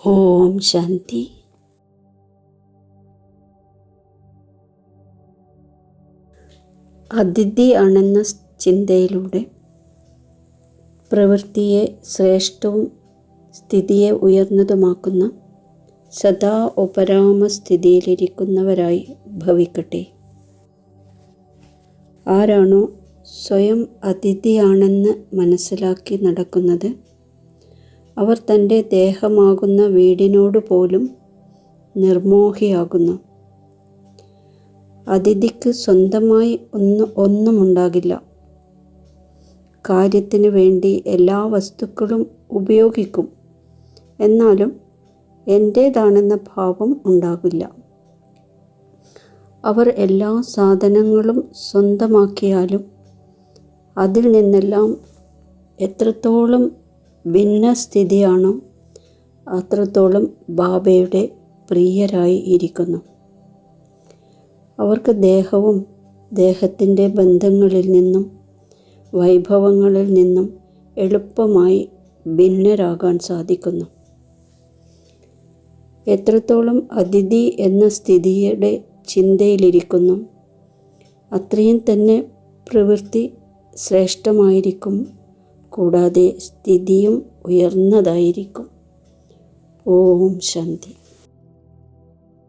ഓം ശാന്തി. അതിഥി ആണെന്ന ചിന്തയിലൂടെ പ്രവൃത്തിയെ ശ്രേഷ്ഠവും സ്ഥിതിയെ ഉയർന്നതുമാക്കുന്ന സദാ ഉപരാമസ്ഥിതിയിലിരിക്കുന്നവരായി ഭവിക്കട്ടെ. ആരാണോ സ്വയം അതിഥിയാണെന്ന് മനസ്സിലാക്കി നടക്കുന്നത്, അവർ തൻ്റെ ദേഹമാകുന്ന വീടിനോട് പോലും നിർമോഹിയാകുന്നു. അതിഥിക്ക് സ്വന്തമായി ഒന്നുമുണ്ടാകില്ല. കാര്യത്തിനു വേണ്ടി എല്ലാ വസ്തുക്കളും ഉപയോഗിക്കും, എന്നാലും എൻ്റേതാണെന്ന ഭാവം ഉണ്ടാകില്ല. അവർ എല്ലാ സാധനങ്ങളും സ്വന്തമാക്കിയാലും അതിൽ നിന്നെല്ലാം എത്രത്തോളം ഭിന്നസ്ഥിതിയാണോ അത്രത്തോളം ബാബയുടെ പ്രിയരായി ഇരിക്കുന്നു. അവർക്ക് ദേഹവും ദേഹത്തിൻ്റെ ബന്ധങ്ങളിൽ നിന്നും വൈഭവങ്ങളിൽ നിന്നും എളുപ്പമായി ഭിന്നരാകാൻ സാധിക്കുന്നു. എത്രത്തോളം അതിഥി എന്ന സ്ഥിതിയുടെ ചിന്തയിലിരിക്കുന്നു, അത്രയും തന്നെ പ്രവൃത്തി ശ്രേഷ്ഠമായിരിക്കും, കൂടാതെ സ്ഥിതിയും ഉയർന്നതായിരിക്കും. ഓം ശാന്തി.